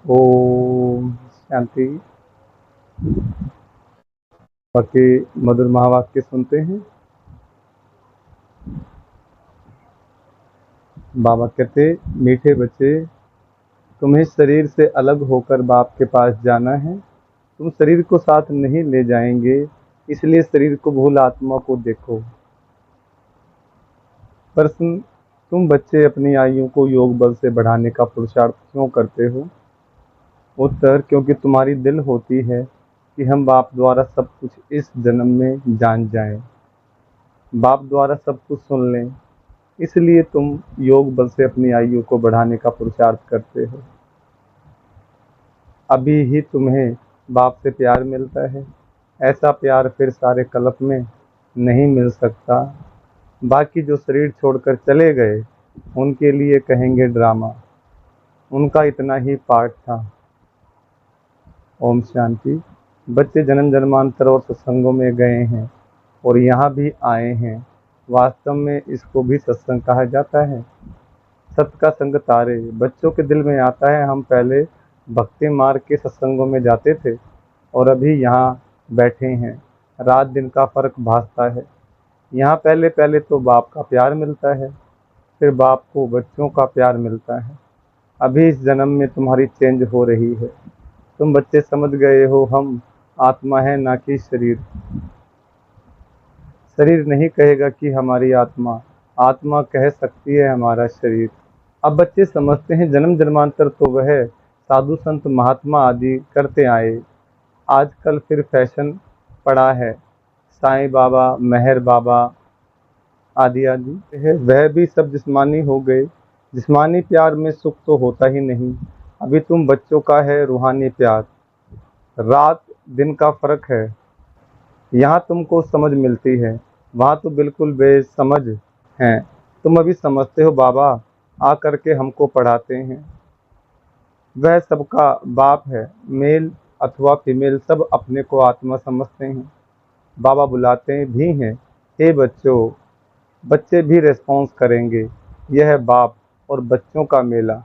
ओम शांति। बाकी मधुर महावाक्य सुनते हैं। बाबा कहते, मीठे बच्चे, तुम्हें शरीर से अलग होकर बाप के पास जाना है। तुम शरीर को साथ नहीं ले जाएंगे, इसलिए शरीर को भूल आत्मा को देखो। प्रश्न, तुम बच्चे अपनी आयु को योग बल से बढ़ाने का पुरुषार्थ क्यों करते हो? उत्तर, क्योंकि तुम्हारी दिल होती है कि हम बाप द्वारा सब कुछ इस जन्म में जान जाएं, बाप द्वारा सब कुछ सुन लें, इसलिए तुम योग बल से अपनी आयु को बढ़ाने का पुरुषार्थ करते हो। अभी ही तुम्हें बाप से प्यार मिलता है, ऐसा प्यार फिर सारे कल्प में नहीं मिल सकता। बाकी जो शरीर छोड़कर चले गए उनके लिए कहेंगे ड्रामा, उनका इतना ही पार्ट था। ओम शांति। बच्चे जन्म जन्मांतर और सत्संगों में गए हैं और यहाँ भी आए हैं। वास्तव में इसको भी सत्संग कहा जाता है। सत्य का संग तारे बच्चों के दिल में आता है। हम पहले भक्ति मार्ग के सत्संगों में जाते थे और अभी यहाँ बैठे हैं। रात दिन का फर्क भासता है। यहाँ पहले पहले तो बाप का प्यार मिलता है, फिर बाप को बच्चों का प्यार मिलता है। अभी इस जन्म में तुम्हारी चेंज हो रही है। तुम बच्चे समझ गए हो, हम आत्मा है ना कि शरीर। शरीर नहीं कहेगा कि हमारी आत्मा, आत्मा कह सकती है हमारा शरीर। अब बच्चे समझते हैं जन्म जन्मांतर तो वह साधु संत महात्मा आदि करते आए। आजकल फिर फैशन पड़ा है, साईं बाबा, मेहर बाबा आदि आदि है, वह भी सब जिस्मानी हो गए। जिस्मानी प्यार में सुख तो होता ही नहीं। अभी तुम बच्चों का है रूहानी प्यार। रात दिन का फर्क है। यहाँ तुमको समझ मिलती है, वहाँ तो बिल्कुल बेसमझ हैं। तुम अभी समझते हो बाबा आ करके हमको पढ़ाते हैं। वह सबका बाप है, मेल अथवा फीमेल सब अपने को आत्मा समझते हैं। बाबा बुलाते भी हैं, हे बच्चों। बच्चे भी रेस्पॉन्स करेंगे, यह है बाप और बच्चों का मेला।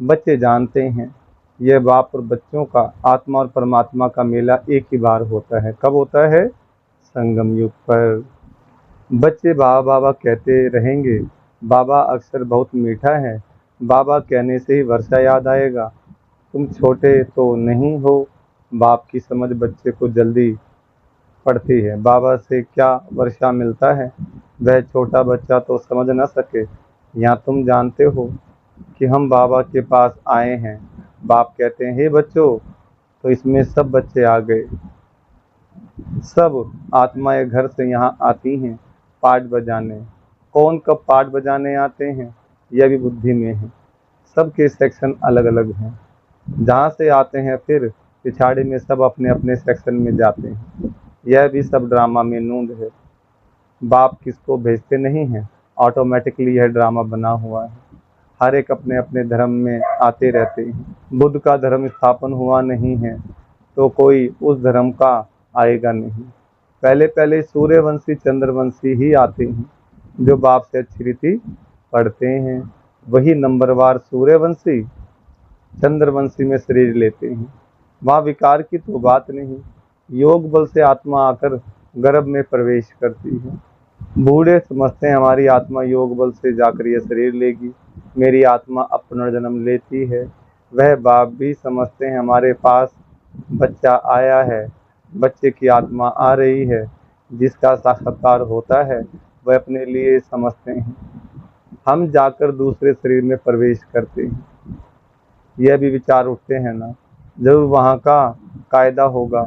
बच्चे जानते हैं यह बाप और बच्चों का, आत्मा और परमात्मा का मेला एक ही बार होता है। कब होता है? संगम युग पर। बच्चे बाबा बाबा कहते रहेंगे। बाबा अक्सर बहुत मीठा है, बाबा कहने से ही वर्षा याद आएगा। तुम छोटे तो नहीं हो, बाप की समझ बच्चे को जल्दी पड़ती है। बाबा से क्या वर्षा मिलता है, वह छोटा बच्चा तो समझ न सके। यहाँ तुम जानते हो कि हम बाबा के पास आए हैं। बाप कहते हैं, हे बच्चों, तो इसमें सब बच्चे आ गए। सब आत्माएं घर से यहाँ आती हैं पाठ बजाने। कौन कब पाठ बजाने आते हैं यह भी बुद्धि में है। सबके सेक्शन अलग अलग हैं। जहाँ से आते हैं फिर पिछाड़ी में सब अपने अपने सेक्शन में जाते हैं। यह भी सब ड्रामा में नूंद है। बाप किसको भेजते नहीं हैं, ऑटोमेटिकली यह ड्रामा बना हुआ है। हर एक अपने अपने धर्म में आते रहते हैं। बुद्ध का धर्म स्थापन हुआ नहीं है तो कोई उस धर्म का आएगा नहीं। पहले पहले सूर्यवंशी चंद्रवंशी ही आते हैं जो बाप से अच्छी रीति पढ़ते हैं। वही नंबरवार सूर्यवंशी चंद्रवंशी में शरीर लेते हैं। वहाँ विकार की तो बात नहीं। योग बल से आत्मा आकर गर्भ में प्रवेश करती है। बूढ़े समझते हैं हमारी आत्मा योग बल से जाकर यह शरीर लेगी, मेरी आत्मा अब पुनर्जन्म लेती है। वह बाप भी समझते हैं हमारे पास बच्चा आया है, बच्चे की आत्मा आ रही है। जिसका साक्षात्कार होता है वह अपने लिए समझते हैं। हम जाकर दूसरे शरीर में प्रवेश करते हैं। यह भी विचार उठते हैं ना, जरूर वहाँ का कायदा होगा।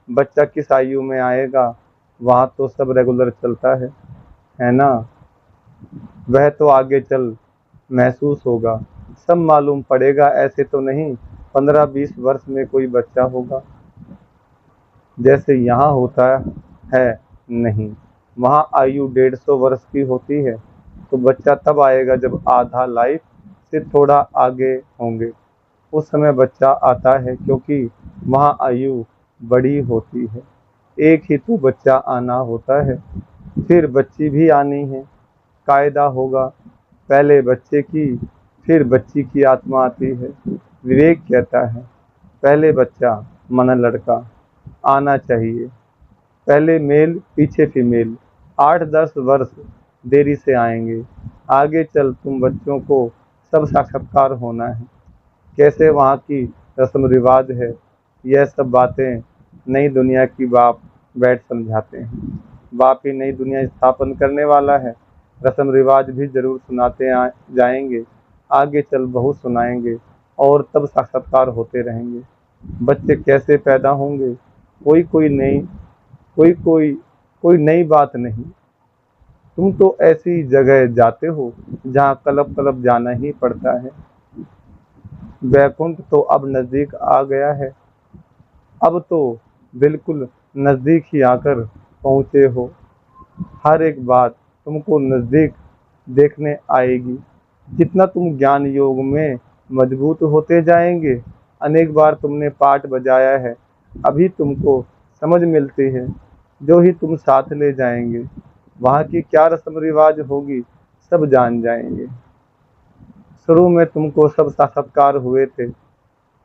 बच्चा किस आयु में आएगा, वहाँ तो सब रेगुलर चलता है ना। वह तो आगे चल महसूस होगा, सब मालूम पड़ेगा। ऐसे तो नहीं 15-20 वर्ष में कोई बच्चा होगा जैसे यहाँ होता है। नहीं, वहाँ आयु 150 वर्ष की होती है। तो बच्चा तब आएगा जब आधा लाइफ से थोड़ा आगे होंगे। उस समय बच्चा आता है क्योंकि वहाँ आयु बड़ी होती है। एक ही तो बच्चा आना होता है, फिर बच्ची भी आनी है। कायदा होगा, पहले बच्चे की फिर बच्ची की आत्मा आती है। विवेक कहता है पहले बच्चा मन लड़का आना चाहिए, पहले मेल पीछे फीमेल, 8-10 वर्ष देरी से आएंगे, आगे चल तुम बच्चों को सब साक्षात्कार होना है। कैसे वहाँ की रस्म रिवाज है, यह सब बातें नई दुनिया की बाप बैठ समझाते हैं। बाप ही नई दुनिया स्थापन करने वाला है। रस्म रिवाज भी जरूर सुनाते जाएंगे, आगे चल बहुत सुनाएंगे और तब साक्षात्कार होते रहेंगे। बच्चे कैसे पैदा होंगे, कोई कोई नहीं, कोई कोई कोई नई बात नहीं। तुम तो ऐसी जगह जाते हो जहाँ कलब कलब जाना ही पड़ता है। वैकुंठ तो अब नजदीक आ गया है, अब तो बिल्कुल नजदीक ही आकर पहुँचे हो। हर एक बात तुमको नजदीक देखने आएगी। जितना तुम ज्ञान योग में मजबूत होते जाएंगे, अनेक बार तुमने पाठ बजाया है, अभी तुमको समझ मिलती है। जो ही तुम साथ ले जाएंगे, वहाँ की क्या रस्म रिवाज होगी सब जान जाएंगे। शुरू में तुमको सब साक्षात्कार हुए थे,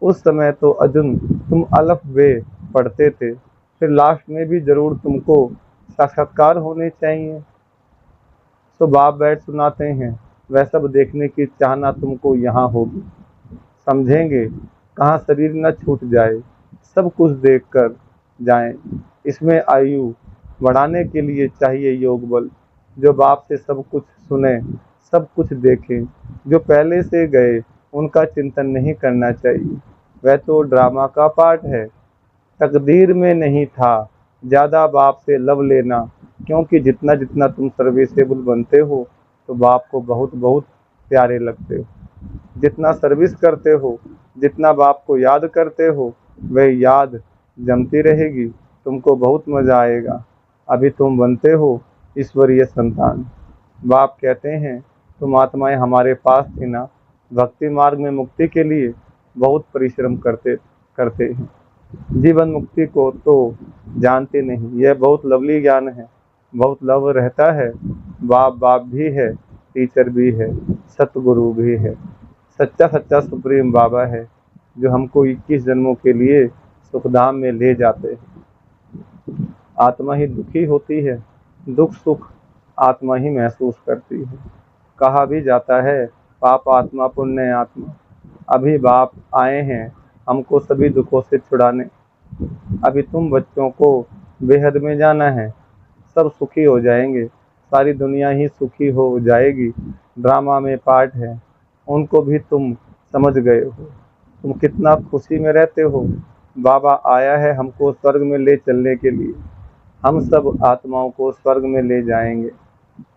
उस समय तो अर्जुन तुम अलफ बे पढ़ते थे, फिर लास्ट में भी जरूर तुमको साक्षात्कार होने चाहिए। तो बाप बैठ सुनाते हैं, वह सब देखने की चाहना तुमको यहाँ होगी। समझेंगे कहाँ शरीर न छूट जाए, सब कुछ देख कर जाएं। इसमें आयु बढ़ाने के लिए चाहिए योग बल। जो बाप से सब कुछ सुने, सब कुछ देखें। जो पहले से गए उनका चिंतन नहीं करना चाहिए, वह तो ड्रामा का पार्ट है। तकदीर में नहीं था ज़्यादा बाप से लव लेना, क्योंकि जितना जितना तुम सर्विसेबल बनते हो तो बाप को बहुत बहुत प्यारे लगते हो। जितना सर्विस करते हो, जितना बाप को याद करते हो, वह याद जमती रहेगी, तुमको बहुत मज़ा आएगा। अभी तुम बनते हो ईश्वरीय संतान। बाप कहते हैं तुम आत्माएं हमारे पास थी ना, भक्ति मार्ग में मुक्ति के लिए बहुत परिश्रम करते करते हैं। जीवन मुक्ति को तो जानते नहीं, यह बहुत लवली ज्ञान है, बहुत लव रहता है। बाप बाप भी है, टीचर भी है, सतगुरु भी है, सच्चा सच्चा सुप्रीम बाबा है, जो हमको 21 जन्मों के लिए सुखधाम में ले जाते हैं। आत्मा ही दुखी होती है, दुख सुख आत्मा ही महसूस करती है। कहा भी जाता है पाप आत्मा पुण्य आत्मा। अभी बाप आए हैं हमको सभी दुखों से छुड़ाने। अभी तुम बच्चों को बेहद में जाना है, सब सुखी हो जाएंगे, सारी दुनिया ही सुखी हो जाएगी। ड्रामा में पार्ट है, उनको भी तुम समझ गए हो। तुम कितना खुशी में रहते हो। बाबा आया है हमको स्वर्ग में ले चलने के लिए, हम सब आत्माओं को स्वर्ग में ले जाएंगे।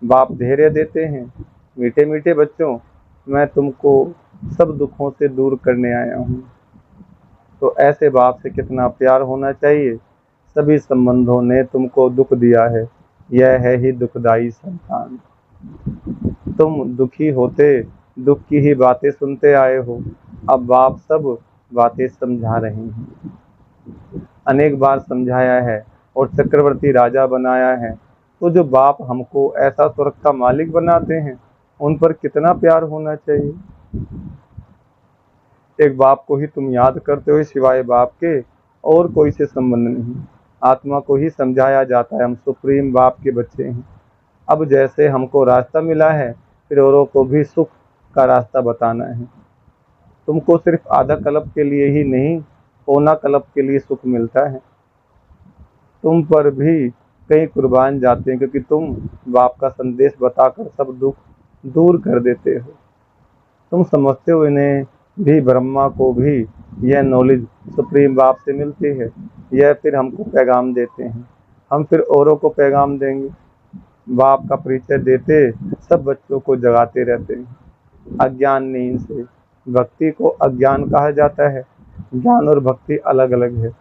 बाप धैर्य देते हैं, मीठे मीठे बच्चों, मैं तुमको सब दुखों से दूर करने आया हूँ। तो ऐसे बाप से कितना प्यार होना चाहिए। सभी संबंधों ने तुमको दुख दिया है, यह है ही दुखदाई संतान। तुम दुखी होते दुख की ही बातें सुनते आए हो, अब बाप सब बातें समझा रहे हैं। अनेक बार समझाया है और चक्रवर्ती राजा बनाया है, तो जो बाप हमको ऐसा स्वर्ग का मालिक बनाते हैं, उन पर कितना प्यार होना चाहिए। एक बाप को ही तुम याद करते हो, सिवाय बाप के और कोई से संबंध नहीं। आत्मा को ही समझाया जाता है हम सुप्रीम बाप के बच्चे हैं। अब जैसे हमको रास्ता मिला है, फिर औरों को भी सुख का रास्ता बताना है। तुमको सिर्फ आधा कल्प के लिए ही नहीं, पौना कल्प के लिए सुख मिलता है। तुम पर भी कई कुर्बान जाते हैं, क्योंकि तुम बाप का संदेश बताकर सब दुख दूर कर देते हो। तुम समझते हो इन्हें भी, ब्रह्मा को भी यह नॉलेज सुप्रीम बाप से मिलती है। यह फिर हमको पैगाम देते हैं, हम फिर औरों को पैगाम देंगे। बाप का परिचय देते सब बच्चों को जगाते रहते हैं। अज्ञान नींद से, भक्ति को अज्ञान कहा जाता है। ज्ञान और भक्ति अलग अलग है।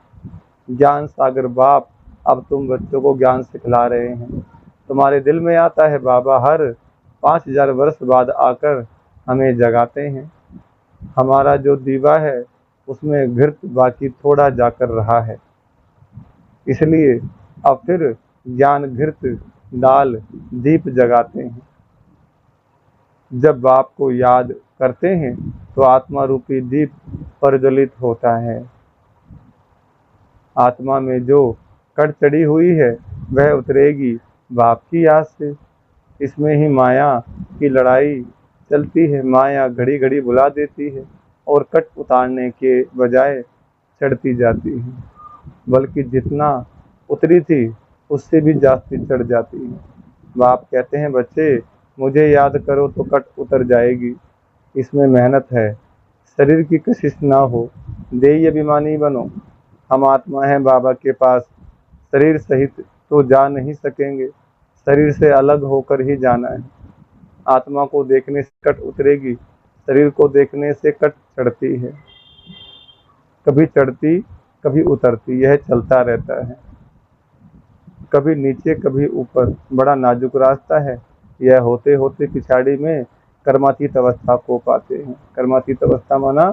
ज्ञान सागर बाप अब तुम बच्चों को ज्ञान सिखला रहे हैं। तुम्हारे दिल में आता है बाबा हर 5000 वर्ष बाद आकर हमें जगाते हैं। हमारा जो दीवा है उसमें घृत बाकी थोड़ा जाकर रहा है, इसलिए अब फिर ज्ञान घृत डाल दीप जगाते हैं। जब बाप को याद करते हैं तो आत्मा रूपी दीप प्रज्वलित होता है। आत्मा में जो कट चढ़ी हुई है वह उतरेगी बाप की याद से। इसमें ही माया की लड़ाई चलती है। माया घड़ी घड़ी बुला देती है और कट उतारने के बजाय चढ़ती जाती है, बल्कि जितना उतरी थी उससे भी जास्ती चढ़ जाती है। बाप कहते हैं, बच्चे मुझे याद करो तो कट उतर जाएगी। इसमें मेहनत है, शरीर की कशिश ना हो, देह अभिमानी बनो। हम आत्मा हैं बाबा के पास, शरीर सहित तो जा नहीं सकेंगे, शरीर से अलग होकर ही जाना है। आत्मा को देखने से कट उतरेगी, शरीर को देखने से कट चढ़ती है। कभी चढ़ती कभी उतरती, यह चलता रहता है, कभी नीचे कभी ऊपर। बड़ा नाजुक रास्ता है। यह होते होते पिछाड़ी में कर्मातीत अवस्था को पाते हैं। कर्मातीत अवस्था माना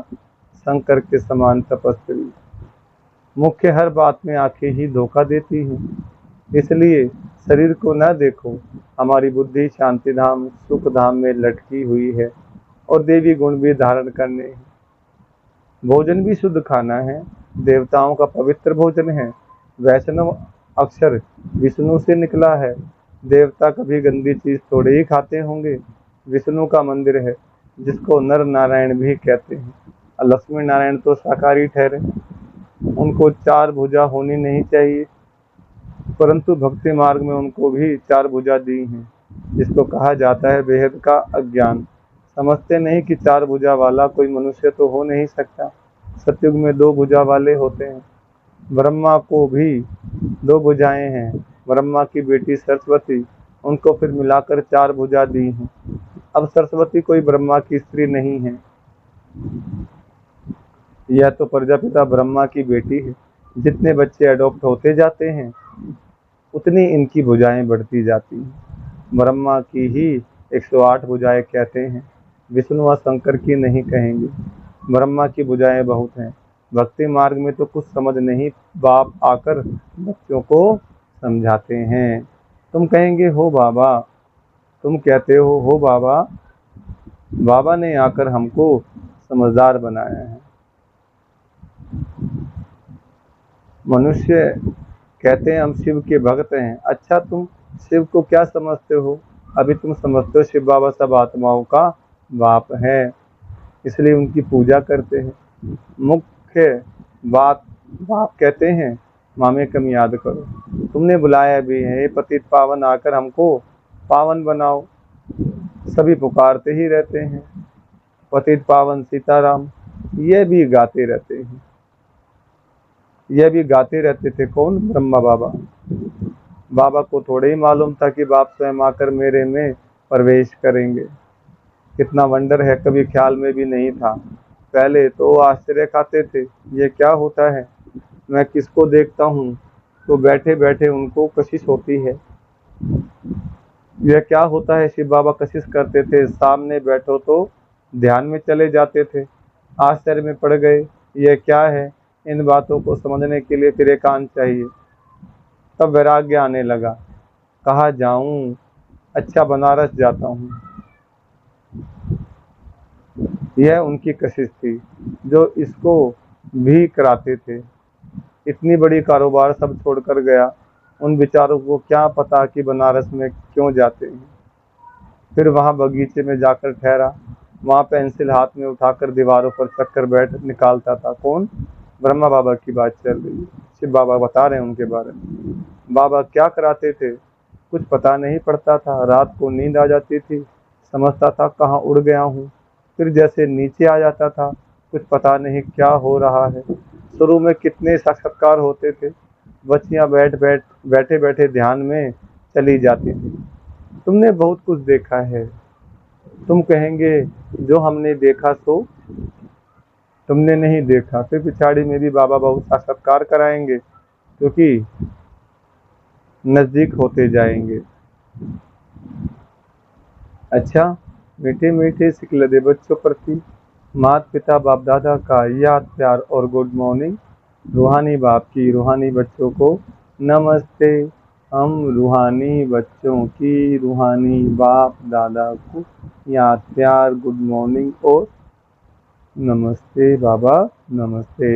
शंकर के समान तपस्वी। मुख्य हर बात में आंखें ही धोखा देती हैं, इसलिए शरीर को न देखो। हमारी बुद्धि शांति धाम सुख धाम में लटकी हुई है और देवी गुण भी धारण करने हैं। भोजन भी शुद्ध खाना है, देवताओं का पवित्र भोजन है। वैष्णव अक्षर विष्णु से निकला है। देवता कभी गंदी चीज थोड़े ही खाते होंगे। विष्णु का मंदिर है जिसको नर नारायण भी कहते हैं। लक्ष्मी नारायण तो शाकाहारी ठहरे, उनको 4 भुजा होनी नहीं चाहिए, परंतु भक्ति मार्ग में उनको भी 4 भुजा दी हैं, जिसको कहा जाता है बेहद का अज्ञान। समझते नहीं कि 4 भुजा वाला कोई मनुष्य तो हो नहीं सकता। सतयुग में 2 भुजा वाले होते हैं। ब्रह्मा को भी 2 भुजाएं हैं। ब्रह्मा की बेटी सरस्वती, उनको फिर मिलाकर 4 भुजा दी हैं। अब सरस्वती कोई ब्रह्मा की स्त्री नहीं है, यह तो प्रजापिता ब्रह्मा की बेटी है। जितने बच्चे अडॉप्ट होते जाते हैं उतनी इनकी भुजाएं बढ़ती जाती हैं। ब्रह्मा की ही 108 भुजाएं कहते हैं, विष्णु व शंकर की नहीं कहेंगे। ब्रह्मा की भुजाएं बहुत हैं। भक्ति मार्ग में तो कुछ समझ नहीं, बाप आकर बच्चों को समझाते हैं। तुम कहेंगे हो बाबा, तुम कहते हो बाबा। बाबा ने आकर हमको समझदार बनाया है। मनुष्य कहते हैं हम शिव के भक्त हैं। अच्छा, तुम शिव को क्या समझते हो? अभी तुम समझते हो शिव बाबा सब आत्माओं का बाप है, इसलिए उनकी पूजा करते हैं। मुख्य बात बाप कहते हैं, मामे कम याद करो। तुमने बुलाया भी है, ये पतित पावन आकर हमको पावन बनाओ। सभी पुकारते ही रहते हैं, पतित पावन सीताराम। ये भी गाते रहते हैं, यह भी गाते रहते थे। कौन? ब्रह्मा बाबा। बाबा को थोड़े ही मालूम था कि बाप स्वयं आकर मेरे में प्रवेश करेंगे। कितना वंडर है, कभी ख्याल में भी नहीं था। पहले तो आश्चर्य खाते थे, ये क्या होता है। मैं किसको देखता हूँ तो बैठे बैठे उनको कशिश होती है। यह क्या होता है। शिव बाबा कशिश करते थे, सामने बैठो तो ध्यान में चले जाते थे। आश्चर्य में पड़ गए, यह क्या है। इन बातों को समझने के लिए फिर एकांत चाहिए। तब वैराग्य आने लगा। कहाँ जाऊं? अच्छा, बनारस जाता हूँ। यह उनकी कशिश थी जो इसको भी कराते थे। इतनी बड़ी कारोबार सब छोड़कर गया। उन बेचारों को क्या पता कि बनारस में क्यों जाते हैं। फिर वहाँ बगीचे में जाकर ठहरा। वहाँ पेंसिल हाथ में उठाकर दीवारों पर चक्कर बैठ निकालता था। कौन? ब्रह्मा बाबा की बात चल रही है। शिव बाबा बता रहे हैं उनके बारे में। बाबा क्या कराते थे कुछ पता नहीं पड़ता था। रात को नींद आ जाती थी, समझता था कहाँ उड़ गया हूँ। फिर जैसे नीचे आ जाता था, कुछ पता नहीं क्या हो रहा है। शुरू में कितने साक्षात्कार होते थे। बच्चियाँ बैठे बैठे ध्यान में चली जाती थी। तुमने बहुत कुछ देखा है। तुम कहेंगे जो हमने देखा सो तुमने नहीं देखा। फिर पिछाड़ी में भी बाबा बहुत साक्षात्कार कराएंगे, क्योंकि नजदीक होते जाएंगे। अच्छा, मीठे मीठे सिकलदे बच्चों प्रति माता पिता बाप दादा का याद प्यार और गुड मॉर्निंग। रूहानी बाप की रूहानी बच्चों को नमस्ते। हम रूहानी बच्चों की रूहानी बाप दादा को याद प्यार गुड मॉर्निंग और नमस्ते बाबा नमस्ते।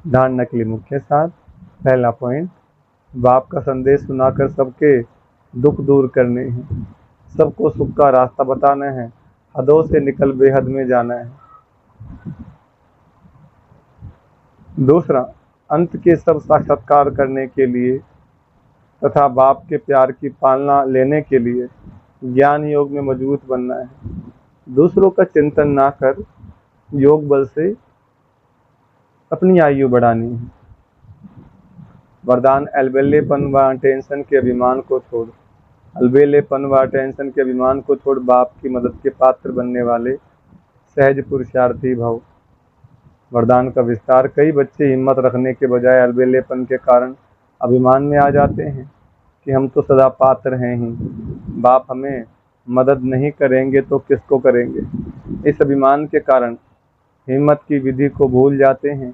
ध्यान के लिए मुख्य सार। पहला पॉइंट, बाप का संदेश सुनाकर सबके दुख दूर करने हैं, सबको सुख का रास्ता बताना है, हदों से निकल बेहद में जाना है। दूसरा, अंत के सब साक्षात्कार करने के लिए तथा बाप के प्यार की पालना लेने के लिए ज्ञान योग में मजबूत बनना है। दूसरों का चिंतन ना कर योग बल से अपनी आयु बढ़ानी है। वरदान, अलबेलेपन व टेंशन के अभिमान को छोड़। अलबेलेपन व टेंशन के अभिमान को छोड़ बाप की मदद के पात्र बनने वाले सहज पुरुषार्थी भव। वरदान का विस्तार, कई बच्चे हिम्मत रखने के बजाय अलबेलेपन के कारण अभिमान में आ जाते हैं कि हम तो सदा पात्र हैं ही, बाप हमें मदद नहीं करेंगे तो किसको करेंगे। इस अभिमान के कारण हिम्मत की विधि को भूल जाते हैं।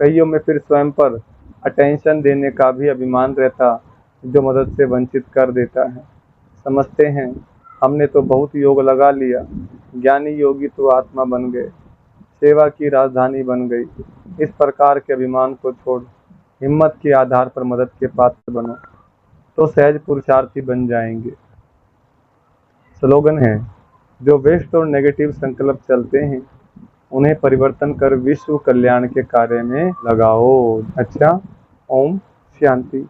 कईयों में फिर स्वयं पर अटेंशन देने का भी अभिमान रहता जो मदद से वंचित कर देता है। समझते हैं हमने तो बहुत योग लगा लिया, ज्ञानी योगी तो आत्मा बन गए, सेवा की राजधानी बन गई। इस प्रकार के अभिमान को छोड़ हिम्मत के आधार पर मदद के पात्र बनो तो सहज पुरुषार्थी बन जाएंगे। स्लोगन है, जो वेस्ट और नेगेटिव संकल्प चलते हैं उन्हें परिवर्तन कर विश्व कल्याण के कार्य में लगाओ। अच्छा, ओम शांति।